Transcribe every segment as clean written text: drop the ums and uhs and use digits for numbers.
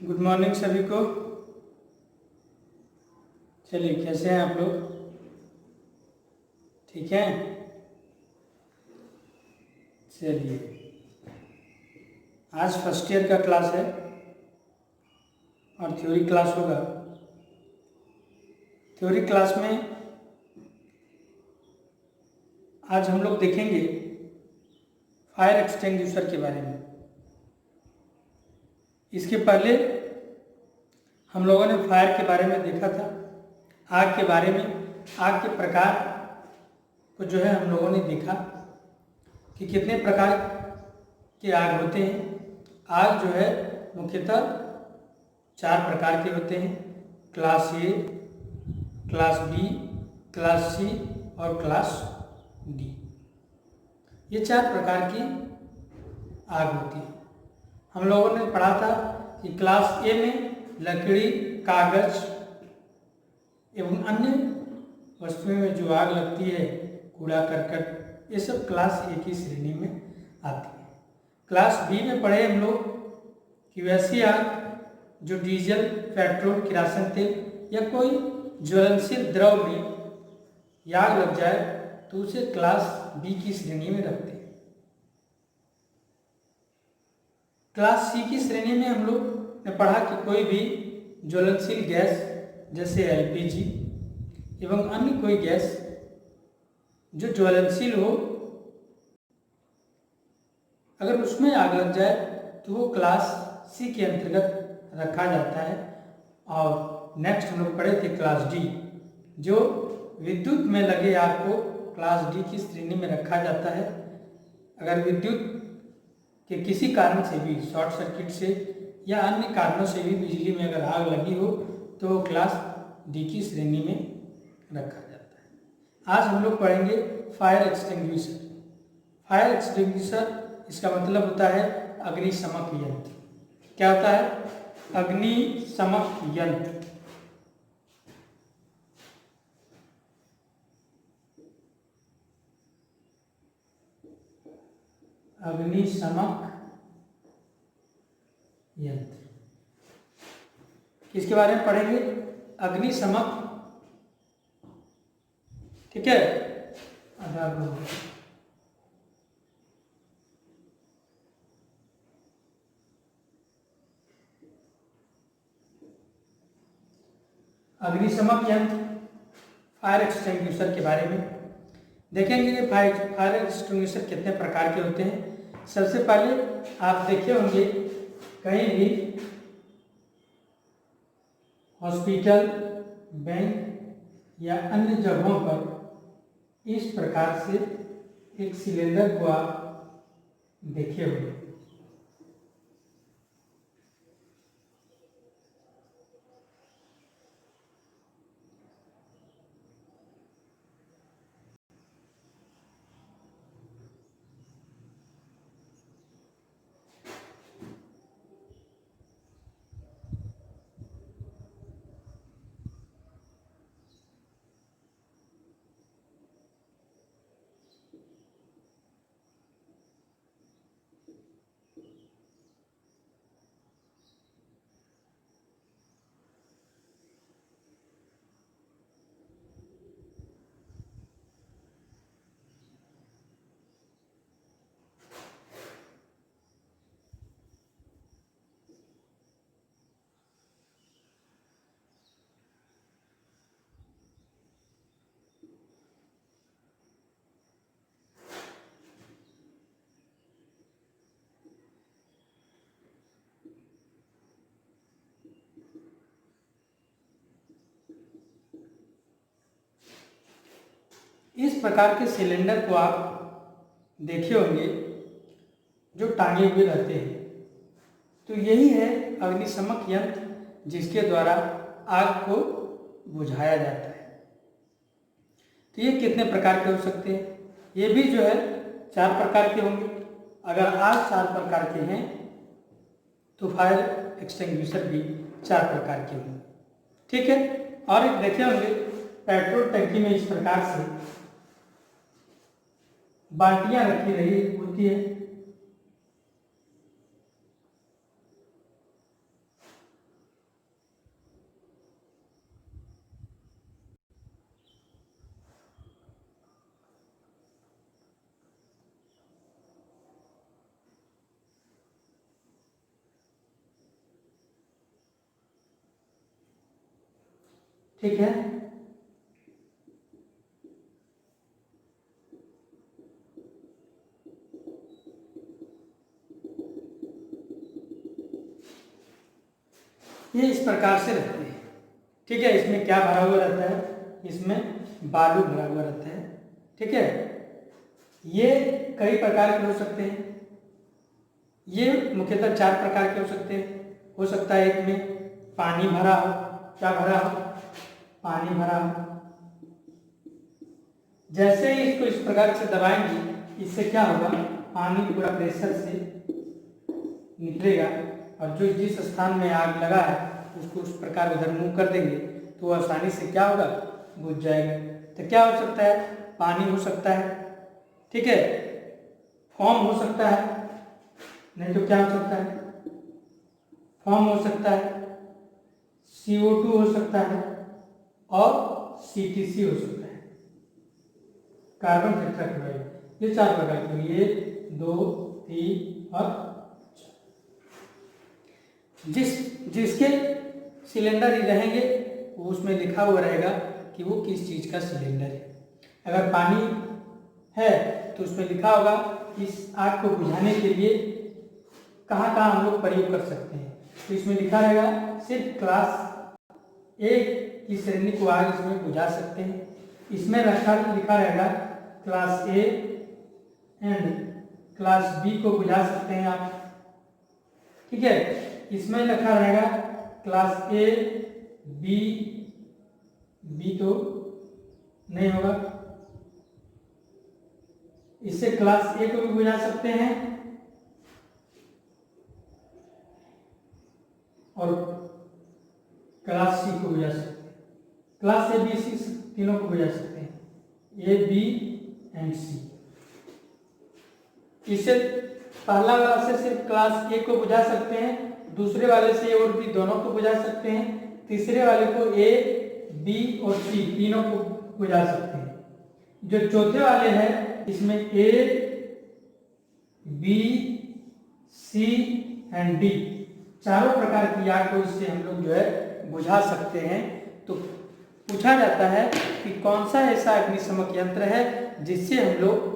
Good morning सभी को। चलिए, कैसे हैं आप लोग? ठीक हैं? चलिए, आज फर्स्ट ईयर का क्लास है और थ्योरी क्लास होगा। थ्योरी क्लास में आज हम लोग देखेंगे फायर एक्सटिंग्विशर के बारे में। इसके पहले हम लोगों ने फायर के बारे में देखा था, आग के बारे में, आग के प्रकार को जो है हम लोगों ने देखा कि कितने प्रकार के आग होते हैं। आग जो है मुख्यतः 4 प्रकार के होते हैं: class A, class B, class C और क्लास डी। ये 4 प्रकार की आग होती है। हम लोगों ने पढ़ा था कि क्लास ए में लकड़ी, कागज एवं अन्य वस्तुओं में जो आग लगती है, कूड़ा करकट, ये सब क्लास ए की श्रेणी में आती है। क्लास बी में पढ़े हम लोग कि वैसी आग जो डीजल, पेट्रोल, किरासन तेल या कोई ज्वलनशील द्रव में आग लग जाए तो उसे क्लास बी की श्रेणी में रखते हैं। क्लास सी की श्रेणी में हम लोग ने पढ़ा कि कोई भी ज्वलनशील गैस जैसे एलपीजी एवं अन्य कोई गैस जो ज्वलनशील हो, अगर उसमें आग लग जाए तो वो क्लास सी के अंतर्गत रखा जाता है। और नेक्स्ट हम लोग पढ़े थे क्लास डी, जो विद्युत में लगे आग को क्लास डी की श्रेणी में रखा जाता है। अगर विद्युत के किसी कारण से भी, शॉर्ट सर्किट से या अन्य कारणों से भी बिजली में अगर आग लगी हो तो वो क्लास डी की श्रेणी में रखा जाता है। आज हम लोग पढ़ेंगे फायर एक्सटिंग्विशर। फायर एक्सटिंग्विशर, इसका मतलब होता है अग्निशमक यंत्र। क्या होता है? अग्निशमक यंत्र। अग्निशमक यंत्र किसके बारे में पढ़ेंगे? अग्निशमक। ठीक है, आधार अग्निशमक यंत्र, फायर एक्सटिंग्विशर के बारे में देखेंगे कि फायर एक्सटिंग्विशर कितने प्रकार के होते हैं। सबसे पहले आप देखे होंगे कहीं भी हॉस्पिटल, बैंक या अन्य जगहों पर इस प्रकार से एक सिलेंडर को आप देखे होंगे। इस प्रकार के सिलेंडर को आप देखे होंगे जो टांगे हुए रहते हैं। तो यही है अग्निशमक यंत्र, जिसके द्वारा आग को बुझाया जाता है। तो ये कितने प्रकार के हो सकते हैं? ये भी जो है 4 प्रकार के होंगे। अगर आग 4 प्रकार के हैं तो फायर एक्सटिंग्विशर भी 4 प्रकार के होंगे। ठीक है। और एक देखे होंगे पेट्रोल टंकी में इस प्रकार से बाल्टियां रखी रही होती है। ठीक है। ये इस प्रकार से रहते हैं। ठीक है, इसमें क्या भरा हुआ रहता है? इसमें बालू भरा हुआ रहता है। ठीक है, ये कई प्रकार के हो सकते हैं। ये मुख्यतः 4 प्रकार के हो सकते हैं। हो सकता है एक में पानी भरा हो। क्या भरा हो? पानी भरा हो। जैसे ही इसको इस प्रकार से दबाएंगे, इससे क्या होगा? पानी पूरा प्रेशर से निकलेगा और जो जिस स्थान में आग लगा है उसको उस प्रकार उधर मूव कर देंगे तो वो आसानी से क्या होगा? बुझ जाएगा। तो क्या हो सकता है? पानी हो सकता है। ठीक है, फोम हो सकता है, नहीं तो क्या हो सकता है? फोम हो सकता है, CO2 हो सकता है और CTC हो सकता है, कार्बन टेट्राक्लोराइड। ये 4 प्रकार के, 1 2 3 और 4। जिसके सिलेंडर ही रहेंगे वो उसमें लिखा हुआ रहेगा कि वो किस चीज़ का सिलेंडर है। अगर पानी है तो उसमें लिखा होगा इस आग को बुझाने के लिए कहाँ कहाँ हम लोग प्रयोग कर सकते हैं। तो इसमें लिखा रहेगा सिर्फ क्लास ए की श्रेणी को आग इसमें बुझा सकते हैं। इसमें लिखा रहेगा class A and class B को बुझा सकते हैं आप। ठीक है, इसमें लिखा रहेगा क्लास ए बी, बी तो नहीं होगा, इससे क्लास ए को भी बुझा सकते हैं और क्लास सी को बुझा सकते हैं। क्लास ए बी सी तीनों को बुझा सकते हैं, ए बी एंड सी। इससे पहला वाला से सिर्फ क्लास ए को बुझा सकते हैं, दूसरे वाले से ए और बी दोनों को बुझा सकते हैं, तीसरे वाले को ए बी और सी तीनों को बुझा सकते हैं। जो चौथे वाले हैं इसमें A B C and D चारों प्रकार की आग को इससे हम लोग जो है बुझा सकते हैं। तो पूछा जाता है कि कौन सा ऐसा अग्निशमक यंत्र है जिससे हम लोग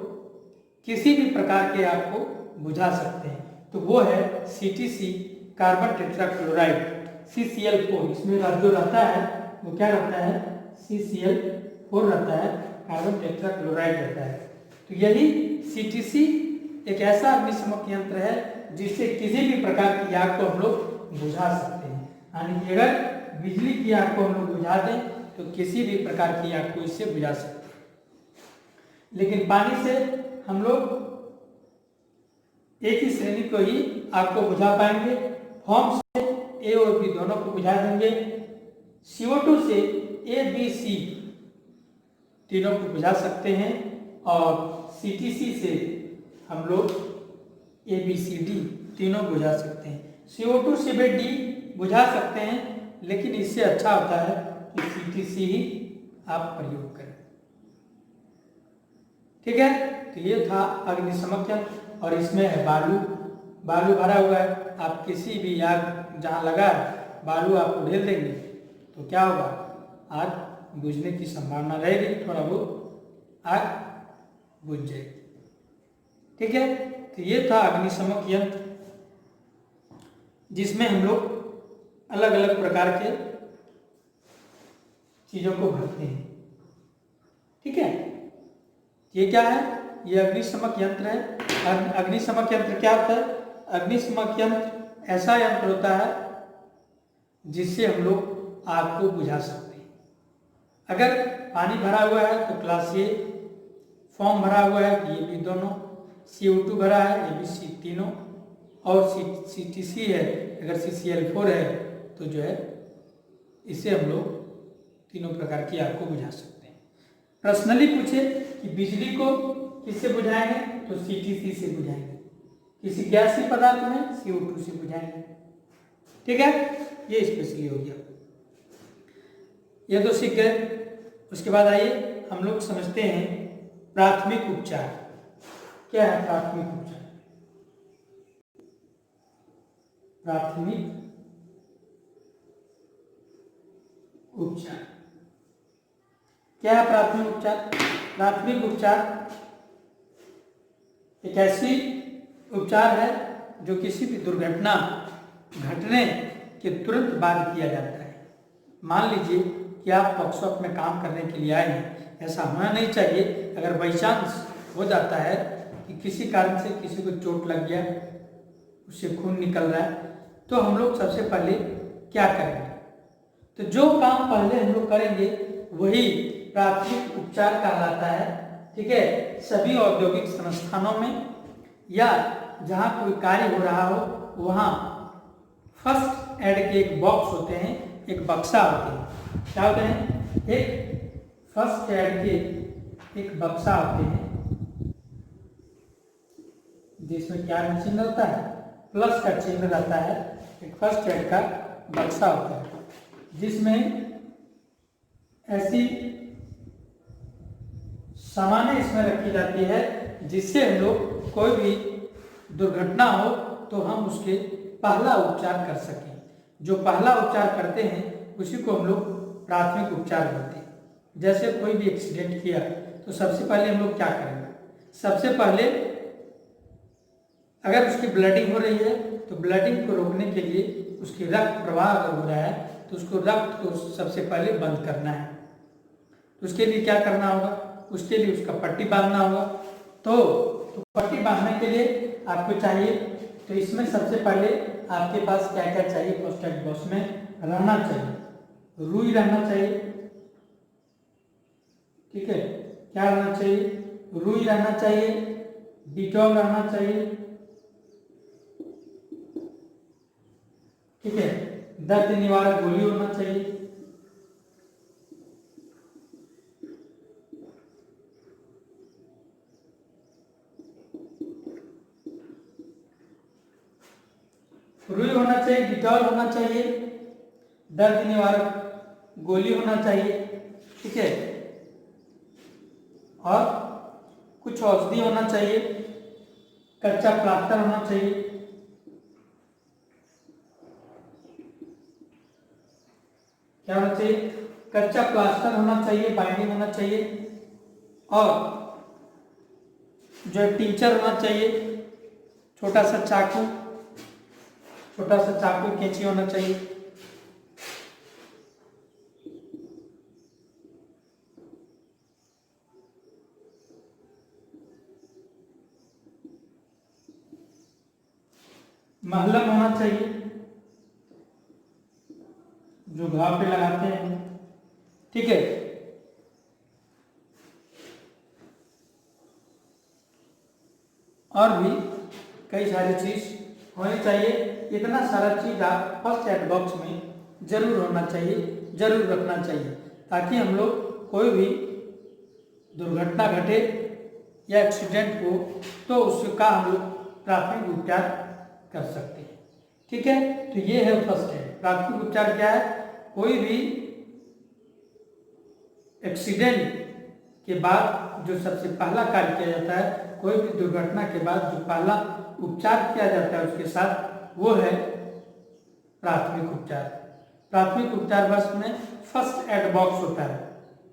किसी भी प्रकार के आग को बुझा सकते हैं। तो वो है CTC, कार्बन टेट्राक्लोराइड, CCl4। इसमें जो रहता है वो क्या रहता है? CCl4 रहता है, कार्बन टेट्राक्लोराइड रहता है। तो यही CTC एक ऐसा अग्निशमक यंत्र है जिससे किसी भी प्रकार की आग को हम लोग बुझा सकते हैं। यानी कि अगर बिजली की आग को हम लोग बुझा दें तो किसी भी प्रकार की आग को इससे बुझा सकते हैं। लेकिन पानी से हम लोग एक ही श्रेणी को ही आग को बुझा पाएंगे। फोम से ए और बी दोनों को बुझा देंगे, CO2 से ए बी सी तीनों को बुझा सकते हैं और CTC से हम लोग ए बी सी डी तीनों बुझा सकते हैं। CO2 से भी डी बुझा सकते हैं, लेकिन इससे अच्छा होता है कि CTC ही आप प्रयोग करें। ठीक है, तो ये था अग्निशमक यंत्र और इसमें है बालू भरा हुआ है। आप किसी भी आग जहाँ लगा है बालू आप उड़ेल देंगे तो क्या होगा? आग बुझने की संभावना रहेगी, थोड़ा बहुत आग बुझ जाएगी। ठीक है, तो ये था अग्निशमक यंत्र जिसमें हम लोग अलग अलग प्रकार के चीजों को भरते हैं। ठीक है, ये क्या है? ये अग्निशमक यंत्र है। अग्निशमक यंत्र क्या होता है? अग्निशमक यंत्र ऐसा यंत्र होता है जिससे हम लोग आग को बुझा सकते हैं। अगर पानी भरा हुआ है तो क्लास ए, फॉर्म भरा हुआ है ये भी दोनों, CO2 भरा है ये भी सी तीनों, और CTC है, अगर CCl4 है तो जो है इससे हम लोग तीनों प्रकार की आग को बुझा सकते हैं। पर्सनली पूछे कि बिजली को किससे बुझाएंगे तो CTC से बुझाएंगे, किसी गैसीय पदार्थ में CO2 से बुझाएंगे। ठीक है, ये स्पेशली हो गया। ये तो सीख गए। उसके बाद आइए हम लोग समझते हैं प्राथमिक उपचार। क्या है प्राथमिक उपचार? प्राथमिक उपचार क्या है प्राथमिक उपचार? प्राथमिक उपचार एक ऐसी उपचार है जो किसी भी दुर्घटना घटने के तुरंत बाद किया जाता है। मान लीजिए कि आप वर्कशॉप में काम करने के लिए आए हैं, ऐसा होना नहीं चाहिए। अगर बाई चांस हो जाता है कि किसी कारण से किसी को चोट लग गया, उससे खून निकल रहा है, तो हम लोग सबसे पहले क्या करेंगे? तो जो काम पहले हम लोग करेंगे वही प्राथमिक उपचार कहलाता है। ठीक है, सभी औद्योगिक संस्थानों में या जहाँ कोई कार्य हो रहा हो वहाँ फर्स्ट एड के एक बॉक्स होते हैं, एक बक्सा होते हैं। क्या होते हैं? एक फर्स्ट एड के एक बक्सा होते हैं जिसमें क्या चिन्ह रहता है? प्लस का चिन्ह रहता है। एक फर्स्ट एड का बक्सा होता है जिसमें ऐसी सामानें इसमें रखी जाती है जिससे हम लोग कोई भी दुर्घटना हो तो हम उसके पहला उपचार कर सकें। जो पहला उपचार करते हैं उसी को हम लोग प्राथमिक उपचार बोलते हैं। जैसे कोई भी एक्सीडेंट किया तो सबसे पहले हम लोग क्या करेंगे? सबसे पहले अगर उसकी ब्लडिंग हो रही है तो ब्लडिंग को रोकने के लिए उसकी रक्त प्रवाह अगर हो रहा है तो उसको रक्त को सबसे पहले बंद करना है। तो उसके लिए क्या करना होगा? उसके लिए उसका पट्टी बांधना होगा। तो पट्टी बांधने के लिए आपको चाहिए, तो इसमें सबसे पहले आपके पास क्या क्या चाहिए? फर्स्ट एड बॉक्स में रहना चाहिए, रुई रहना चाहिए। ठीक है, क्या रहना चाहिए? रुई रहना चाहिए, डिटॉल रहना चाहिए। ठीक है, दर्द निवारक गोली होना चाहिए। रुई होना चाहिए, डिटॉल होना चाहिए, दर्द निवारक गोली होना चाहिए। ठीक है, और कुछ औषधि होना चाहिए, कच्चा प्लास्टर होना चाहिए। क्या होना चाहिए? कच्चा प्लास्टर होना चाहिए, बाइंडिंग होना चाहिए, और जो टिंचर होना चाहिए, छोटा सा चाकू, कैंची होना चाहिए। महलम होना चाहिए जो घाव पे लगाते हैं। ठीक है, और भी कई सारी चीज होनी चाहिए। इतना सारा चीज आप फर्स्ट एड बॉक्स में जरूर होना चाहिए, जरूर रखना चाहिए, ताकि हम लोग कोई भी दुर्घटना घटे या एक्सीडेंट हो तो उसका हम लोग प्राथमिक उपचार कर सकते हैं। ठीक है, तो ये है फर्स्ट एड। प्राथमिक उपचार क्या है? कोई भी एक्सीडेंट के बाद जो सबसे पहला कार्य किया जाता है, कोई भी दुर्घटना के बाद जो पहला उपचार किया जाता है उसके साथ, वो है प्राथमिक उपचार। प्राथमिक उपचार बस में फर्स्ट एड बॉक्स होता है।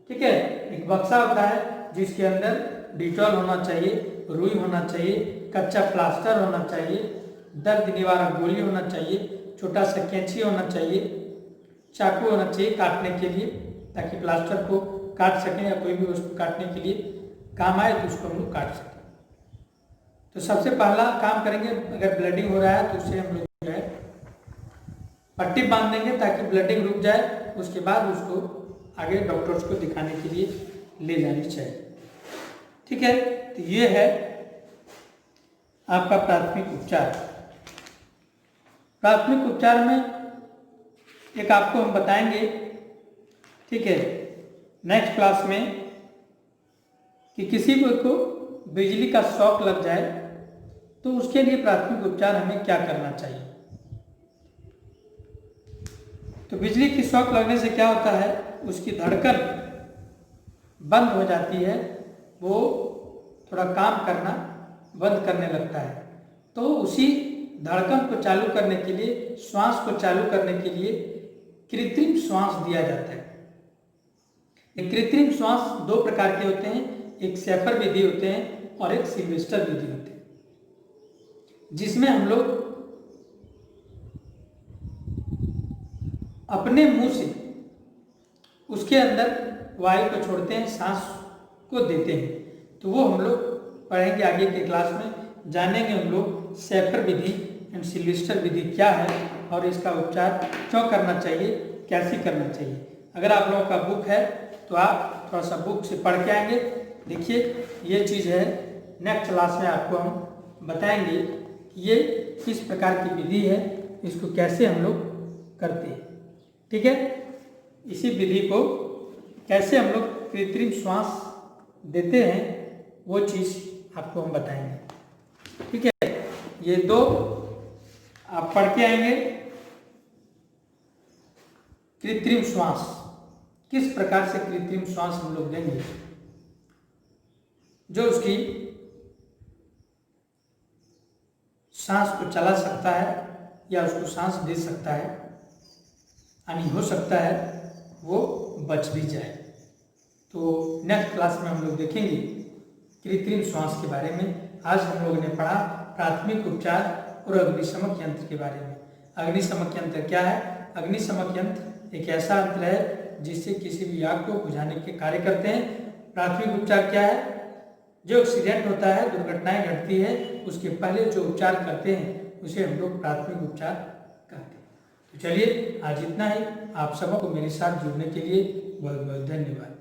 ठीक है, एक बक्सा होता है जिसके अंदर डिटॉल होना चाहिए, रुई होना चाहिए, कच्चा प्लास्टर होना चाहिए, दर्द निवारक गोली होना चाहिए, छोटा सा कैंची होना चाहिए, चाकू होना चाहिए काटने के लिए, ताकि प्लास्टर को काट सकें या कोई भी वस्तु काटने के लिए काम आए तो उसको हम लोग काट सकें। तो सबसे पहला काम करेंगे, अगर ब्लडिंग हो रहा है तो उससे हम लोग जो है पट्टी बांध देंगे ताकि ब्लडिंग रुक जाए। उसके बाद उसको आगे डॉक्टर्स को दिखाने के लिए ले जानी चाहिए। ठीक है, तो ये है आपका प्राथमिक उपचार। प्राथमिक उपचार में एक आपको हम बताएंगे, ठीक है, नेक्स्ट क्लास में, कि किसी को बिजली का शॉक लग जाए तो उसके लिए प्राथमिक उपचार हमें क्या करना चाहिए। तो बिजली की शॉक लगने से क्या होता है? उसकी धड़कन बंद हो जाती है, वो थोड़ा काम करना बंद करने लगता है। तो उसी धड़कन को चालू करने के लिए, श्वास को चालू करने के लिए कृत्रिम श्वास दिया जाता है। ये कृत्रिम श्वास दो प्रकार के होते हैं, एक शेफर विधि होते हैं और एक सिल्वेस्टर विधि होते हैं, जिसमें हम लोग अपने मुंह से उसके अंदर वायु को छोड़ते हैं, सांस को देते हैं। तो वो हम लोग पढ़ेंगे आगे के क्लास में, जानेंगे हम लोग शेफर विधि एंड सिल्वेस्टर विधि क्या है और इसका उपचार क्यों करना चाहिए, कैसे करना चाहिए। अगर आप लोगों का बुक है तो आप थोड़ा सा बुक से पढ़ के आएंगे। देखिए ये चीज़ है, नेक्स्ट क्लास में आपको हम बताएंगे कि ये किस प्रकार की विधि है, इसको कैसे हम लोग करते हैं। ठीक है, इसी विधि को कैसे हम लोग कृत्रिम श्वास देते हैं वो चीज़ आपको हम बताएंगे। ठीक है, ये दो आप पढ़ के आएंगे। कृत्रिम श्वास, किस प्रकार से कृत्रिम श्वास हम लोग देंगे, जो उसकी सांस को चला सकता है या उसको सांस दे सकता है, यानी हो सकता है वो बच भी जाए। तो नेक्स्ट क्लास में हम लोग देखेंगे कृत्रिम श्वास के बारे में। आज हम लोगों ने पढ़ा प्राथमिक उपचार और अग्निशमक यंत्र के बारे में। अग्निशमक यंत्र क्या है? अग्निशमक यंत्र एक ऐसा यंत्र है जिससे किसी भी आग को बुझाने के कार्य करते हैं। प्राथमिक उपचार क्या है? जो एक्सीडेंट होता है, दुर्घटनाएं घटती है, उसके पहले जो उपचार करते हैं उसे हम लोग प्राथमिक उपचार कहते हैं। तो चलिए आज इतना ही। आप सबको मेरे साथ जुड़ने के लिए बहुत बहुत धन्यवाद।